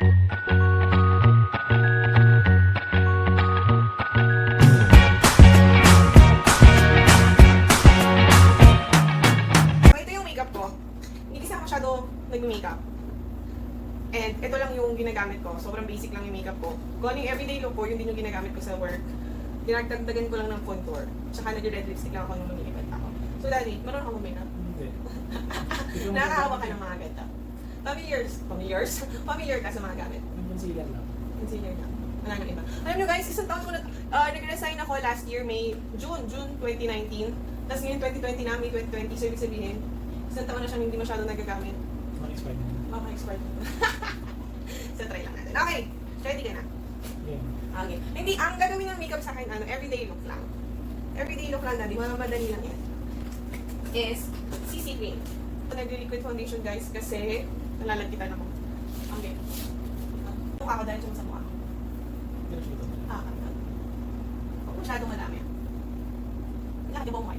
Ito yung makeup ko. Hindi kasi ako masyado nag-makeup. And ito lang yung ginagamit ko. Sobrang basic lang yung makeup ko. Kung ano yung everyday look ko, yun din yung ginagamit ko sa work. Dinagdagan ko lang ng contour. Tsaka nag-red lipstick lang ako nung lumilipat ako. So, Daddy, marunong ako mag-makeup? Hindi. Nakakahawa ka ng mga ganda. Familiar ka sa mga gamit. Yung concealer lang. Concealer na. Wala nang iba. Alam nyo guys, isang taon ko na, nag-resign ako last year, June 2019. Tapos ngayon 2020 na, May 2020. So, ibig sabihin, isang taon na siyang hindi masyado nagagamit. Mag-expired na. Maka-expert. So, try lang natin. Okay, ready ka na? Yeah. Okay. Hindi, ang gagawin ng makeup sa akin, everyday look lang. Everyday look lang, Daddy. Madali lang yan. Is CC cream. Nag-liquid foundation, guys, kasi nalalagkitan ako. Okay. Mukha ko dahil sa mukha. Diretso dito. Huwag masyadong madami. Lahat yung mukha.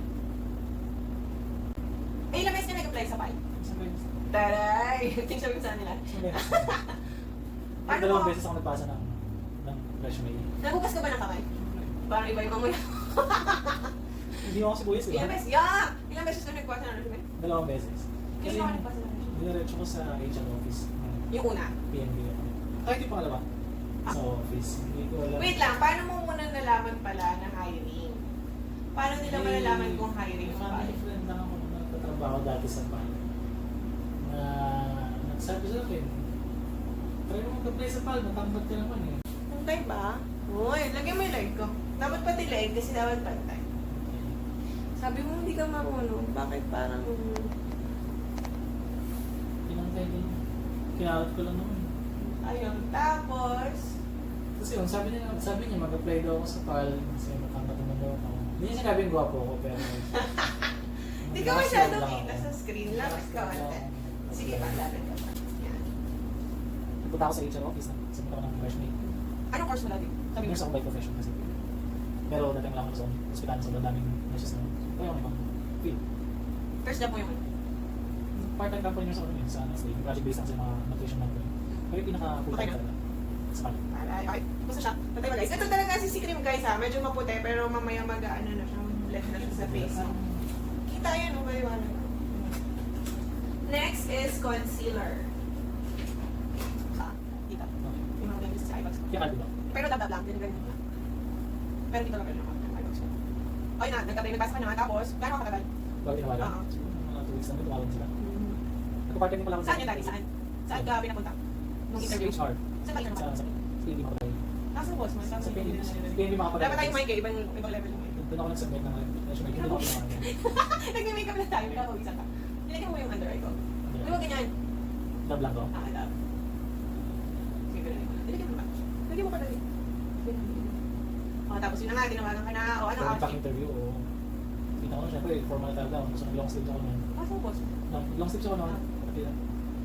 Eh, ilang beses ka nag-apply sa pile? Isang beses. Taray! Tingnan sabi ko sa nila. Isang beses. Paano Dalawang mo? beses ako nagpasa ng resume. Nagugas ka ba ng kamay? Parang iba yung amoy. Hindi ako sibuyas, di ba? Ilang beses? Yeah! Ilang beses ka nagpasa ng resume? Dalawang beses. Kasi Kasi ako nagpasa ng resume. diretso ko sa HR office. Yung una. PNB ako. Ay, di pangalawa. Sa office. Hindi ko alam. Wait lang, paano mo muna nalaman pala na hiring? Paano nila malalaman kung hiring May yung family pile? friend lang ako na nagtatrabaho dati sa PAL. Na nagsabi sa akin, try mo mag-apply sa PAL, matambad ka naman eh. Pantay ba? Uy, lagyan mo yung leg ko. Dapat pati leg kasi dapat pantay. Sabi mo hindi ka marunong. Bakit parang... Pinantay din. Kinawat ko lang naman. Ayun. Tapos... Kasi yun, sabi niya mag-apply daw ako sa PAL kasi matambad naman daw ako. Hindi niya sinabing gwapo ako pero... Hindi ka masyado kita sa screen. Lapit ka konti. Sige pa, lapit ka pa. Yan. Nagpunta ako sa HR office, sabi ko ng resume. Anong course mo dati? Sabi mo Nurse ako by profession kasi. Pero dating lang ako sa hospital, sobrang daming nurses na. Kaya ako naman, field. first job mo yung ano? Part-time company nurse ako naman sa Slave. Project based lang sa mga nutrition company. Pero yung pinaka-full-time Okay na. talaga. Sa PAL. Ay, okay. Basta siya. Patay mo guys. Ito talaga si cream guys ha. Medyo maputi pero mamaya mag-ano na siya. Mag-blend na siya sa face mo. Kita yan, oh, maliwanag. Next is concealer. Kita. Yung mga ganyan sa eyebags ko. Kaya kalbo ba? Pero dab lang, ganyan lang. Pero dito lang ganyan ako ng eyebags ko. Okay na, nagpasa ka na. Tapos, gano'n ka katagal? Bago tinawagan. Oo. Mga 2 weeks lang ito, tumawagan sila. Nagpa-part-time din pala ako Saan yun dati? Saan? Saan ka pinapunta? Nung interview? HR. Saan kayo naman? Sa PNB makapag. Nasa boss mo? Sa PNB makapag. Dapat tayong mic eh, ibang level mo eh. Doon ako nag-submit ng resume. Hindi ako tumawagan. Nag-makeup na tayo, nakapawisan ka. Nilagyan mo yung under eye ko. Di ba ganyan? Love lang to. Love. Sige, ganyan ko na. Nilagyan mo ba? Nilagyan mo pa dali. O, tapos yun na nga, tinawagan ka na. O, ano So, outfit? nagpaka-interview o kita ko na syempre, formal talaga ako. So, long sleeves ako nun. Nasa boss mo? Long sleeves ako nun. Pati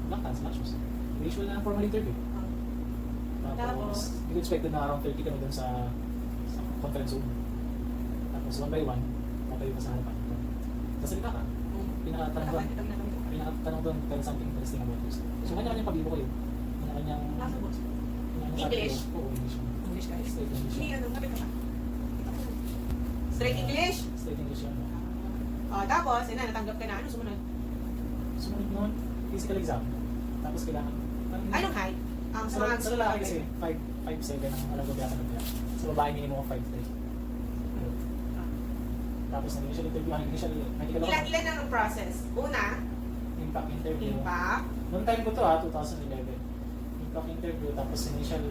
black pants, black shoes. Usual na formal interview. Tapos? Tapos, hindi ko expected na around 30 kami dun sa conference room. Tapos, one by one, matayo ka sa harapan. Sasalita ka. Pinakatanong doon, tell something interesting about yourself. So, kanya-kanyang pabibo kayo. Kanya-kanyang... Nasa boss mo? kanya-kanyang English? sabi ko. Oo, English. English guys. Straight English. Hindi, ano, kapit ka pa. Straight English? Straight English yun. O, tapos, yun na, natanggap ka na. Ano sumunod? Sumunod nun, physical exam. Tapos kailangan... Anong height? Ang Sa lalaki kasi, 5'7" ang alam ko kaya nagkaya. Sa babae, minimum of 5'3". Tapos nag-initial interview, medical Ilan ang process? Una, impact interview. impact. Noong time ko to 2011. Impact interview, tapos initial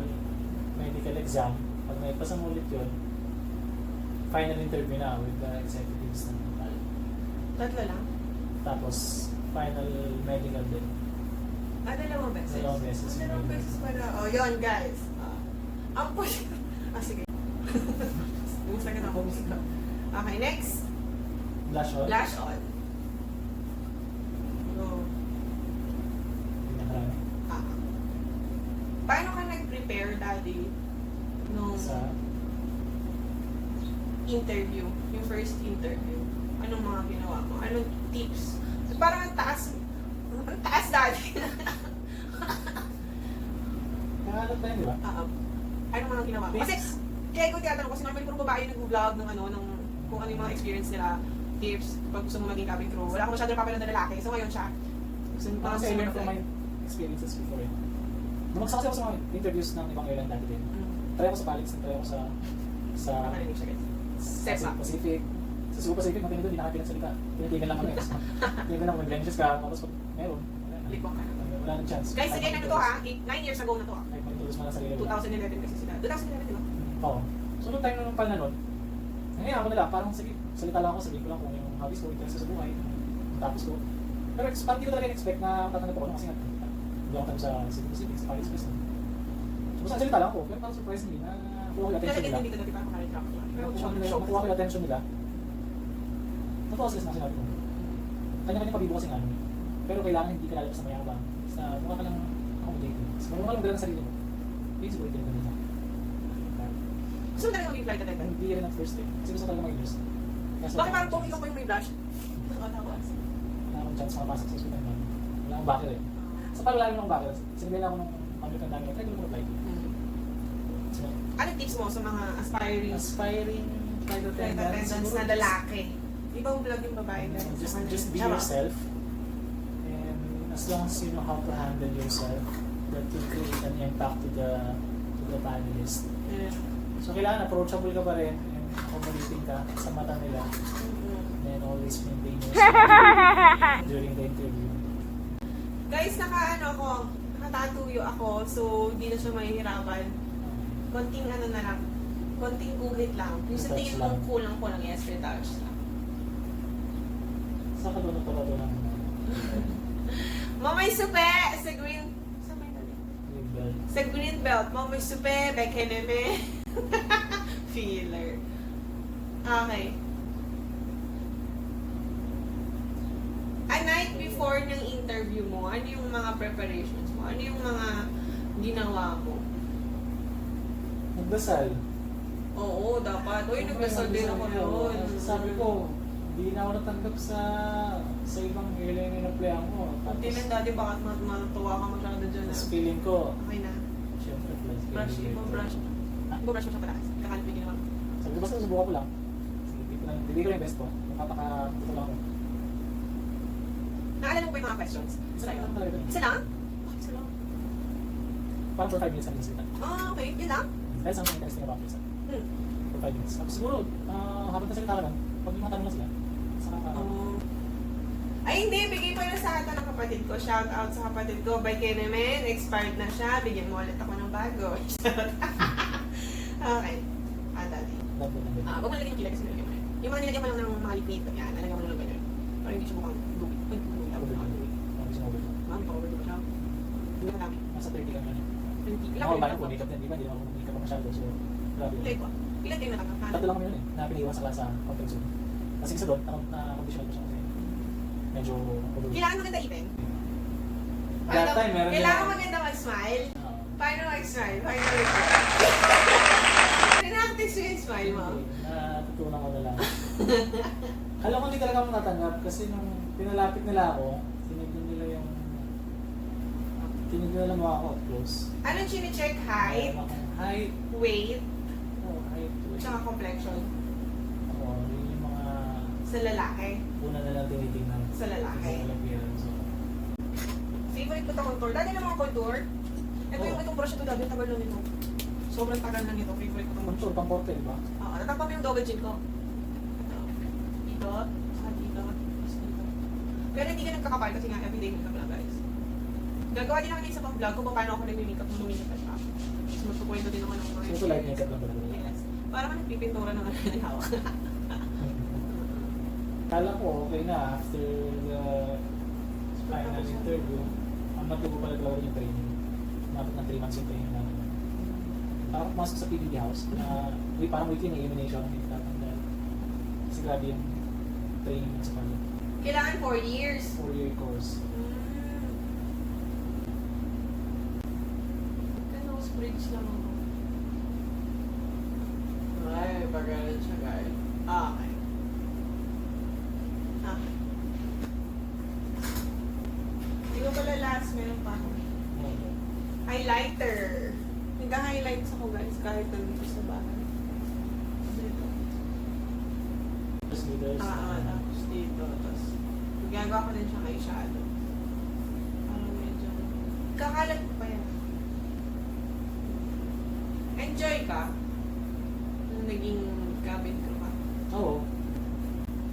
medical exam. Pag may pasa mo ulit yun, final interview na with the executives ng PAL. Tatlo lang. Tapos final medical din. Dalawang beses. Dalawang beses. Dalawang beses pala. O, yun guys. Ang push. Sige. Gusto ka na ako. Okay, next. Blush on. Blush on. No. Pinakarami. Paano ka nag-prepare, Daddy, nung Sa interview? Yung first interview? Anong mga ginawa mo? Anong tips? Parang ang taas, Daddy. Nakahanap tayo, di ba? Ano mga ginawa ko? Kasi, kaya ko tinatanong kasi normally puro babae yung nag-vlog ng ano, ng kung ano yung mga experience nila, tips, pag gusto mo maging cabin crew. Wala akong masyado napapanood na lalaki. So ngayon siya, gusto mo Kasi I learned from my experiences before eh. Namagsakasi ako sa mga interviews ng ibang airline dati din. Try ako sa Palex, try ako sa Nakalinig siya guys. Step up. Pacific. Sa Cebu Pacific, matindi doon, hindi nakapin salita. Tinitigan lang kami. Tinitigan lang kung mag-lenses ka, tapos pag meron, wala na. Lipong ka. Wala nang chance. Guys, again, ano to ha? 9 years ago na to ha? Kahit mag-introduce mo lang sa sarili mo. 2011 kasi sila. 2011 di ba? Oo. So, nung time nung pala nun, ngayon ako nila, parang sige, salita lang ako, sabihin ko lang kung yung hobbies ko, interest ko sa buhay, yung tapos ko. Pero parang hindi ko talaga in-expect na tatanggap ako kasi nga, hindi ako tanong sa Cebu Pacific, sa Paris Express. So, basta salita lang ako, pero parang surprisingly, na kuha ko yung Kaya attention again, nila. dito dati parang makalit ako. Pero Nakuha ko yung attention nila. Totoo sila na sinabi ko. Kanya-kanya pabibo kasi nga. Pero kailangan hindi ka lalabas sa mayabang. Basta mukha ka lang accommodating. Mas marunong ka lang magdala ng sarili mo. Yun siguro yung ganito. gusto mo talaga maging flight attendant? Hindi rin at first eh. Kasi gusto talaga mag-nurse. Bakit parang pogi ka pa yung may blush? Nakatawas. Wala akong chance makapasok sa hospital namin. Wala akong bakit eh. Sa paglalim ng bakit, sinabi lang ako ng American dami, try ko lang mag-apply. So, Ano tips mo sa mga aspiring aspiring flight flight attendants, attendants na lalaki? Ibang vlog yung babae na. just be yourself. And as long as you know how to handle yourself, that will create an impact to the panelist. Yeah. So kailangan approachable ka pa rin and accommodating ka sa mata nila. And always maintain yourself during the interview. Guys, nakatatuyo ako, so hindi na siya mahihirapan. Konting ano na lang, konting guhit lang. Yung sa tingin mo kulang-kulang, yes, retouch lang. Saan ka doon ito ng Mamay supe! Sa green... Saan may dali? belt? Sa green belt, mamay supe, bekeneme. Feeler. Okay. A night before ng interview mo, ano yung mga preparations mo? Ano yung mga ginawa mo? Magdasal. Oo, dapat. Uy, nagdasal din ako noon. Sabi ko, hindi na ako natanggap sa ibang airline na na-applyan ko. Hindi lang dati, baka matuwa ka masyado dyan. Tapos feeling ko, Okay na. syempre, Brush, ibang brush. Ibang brush mo siya pala. Kakalip yung ginawa. sabi ko, basta subukan ko lang. Hindi ko lang yung best ko. Napapaka-tuto lang ako. Naalala mo ba yung mga questions? Isa lang talaga. Isa lang? Bakit isa lang? Parang for 5 minutes ang isita. Ah, okay. Yun lang? Dahil sa mga interesting about yourself. Hmm. For 5 minutes. Tapos siguro, habang nasalita ka lang, pag yung mga tanong na sila, saka ka. Ay, hindi. Bigay ko yung sa ata ng kapatid ko. Shout out sa kapatid ko. By Kenemen. Expired na siya. Bigyan mo ulit ako ng bago. Okay. Dali. Love it. Huwag mo nalagyan yung kilay kasi nilagyan mo na yun. Yung mga nilagyan mo lang ng mga liquid. Yan, nalagyan mo lang ng ganyan. Para hindi siya mukhang gumi. Uy, gumi. Ako din. Ako din over. Ma'am, pa-over ko siya. Hindi na dami. Nasa 30 lang yun. 20. Ilan Ako kayo ba yung natanggap? makeup din, di ba? Hindi naman ako makeup masyado. So, grabe. Ilan ko? Ilan kayo natanggap? Tatlo lang kami yun eh, na piniwan sa klasa conference room. Kasi isa doon, na-condition ko siya kasi medyo overweight. Kailangan maganda ipin? That time, meron Kailangan din. maganda mag-smile? Ah, Paano mag-smile? Paano mag-smile? Pinaktis mo yung smile mo? natutunan ko na lang. Alam ko hindi talaga ako natanggap kasi nung pinalapit nila ako, tinignan nila mga ako up close. Anong chine-check? Height, Height, weight, height, weight. tsaka complexion? Ako, yun yung mga Sa lalaki? una na lang tinitingnan. Sa lalaki. Sa appearance. So, Favorite ko ito contour. Dati na mga contour. Ito yung itong brush ito dati. Tagal lang ito. Sobrang tagal lang ito. Favorite ko itong brush. contour, pang porte, di ba? Natakpan mo yung double chin ko. Ito. Dito. Saka dito. Tapos dito. Pero hindi ka nagkakapal kasi nga everyday makeup lang guys. Gagawa din ako din sa pang-vlog kung paano ako nag-makeup nung lumipat pa siya. Tapos magpukwento din ako ng mga So, ito light makeup lang talaga. Yes. Parang nagpipintura ng ano na hawak. Kala ko okay na after the final interview. Ang natubo pala talaga yung training. Umabot ng 3 months yung training namin. Parang pumasok sa PDD house na parang weekly na elimination ang hindi tatandaan. Kasi grabe yung training sa kanya. Kailangan 4 years. 4-year course. Nose bridge lang ako. Ay, pagalan siya guys. Okay. Hindi ko pala last, meron pa ako. Highlighter. Nag-highlights ako guys kahit nandito sa bahay. Dito. Tapos dito, Tapos dito. Tapos ginagawa ko din siya kay shadow. Parang medyo... Kakalat pa yan. Enjoy ka? Nung naging cabin crew ka? Oo.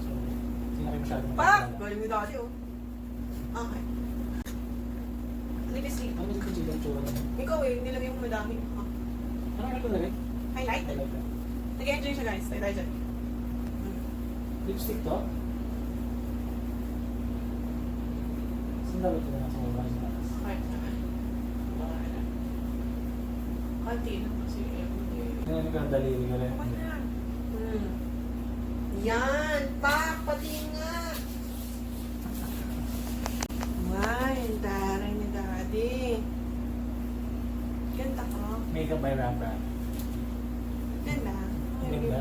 So, hindi na kayo masyadong Pak! Galing mo dati oh. Okay. Linis sleep. Ano ba yung tsura na? Ikaw eh, nilagay mo madami. Ah. Ano ka naglalagay? Highlight. I like that. Nag-enjoy siya guys. Tayo tayo dyan. Lipstick to? Saan dapat ko na nasa mababa sa taas? Okay naman. Okay na. Kanti lang kasi everyday. Ngayon ka daliri ka rin. Okay na. Yan! Pak! Pati nga! Wow, yung taray ni Daddy. Ganda ka. Makeup by Rap Rap. Ganda. Ay, Ganda.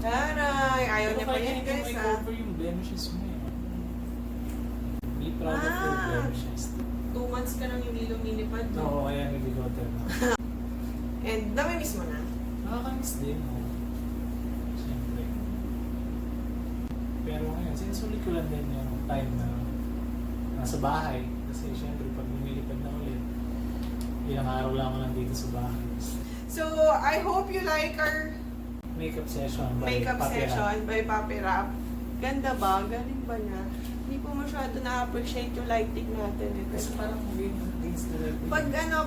Taray! Ayaw niya pa yan guys May ha. cover yung blemishes mo eh. Be proud of your Ah. blemishes. 2 months ka nang hindi lumilipad. no? Oo, kaya may bigote na. And nami-miss mo na. Nakakamiss din. Oh. Siyempre. Pero ngayon, sinusulit ko lang din yung time na nasa bahay. Kasi siyempre, pag lumilipad na ulit, ilang araw lang ako nandito sa bahay. So, I hope you like our Makeup session by makeup Papi Rap. session by Papi Rap. Ganda ba? Galing ba niya? Hindi ko masyado na-appreciate yung lighting natin. Eh. Kasi parang things na like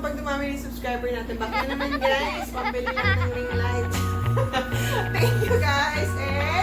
Pag dumami yung subscriber natin, bakit naman guys, pambili lang ng ring light. Thank you guys, and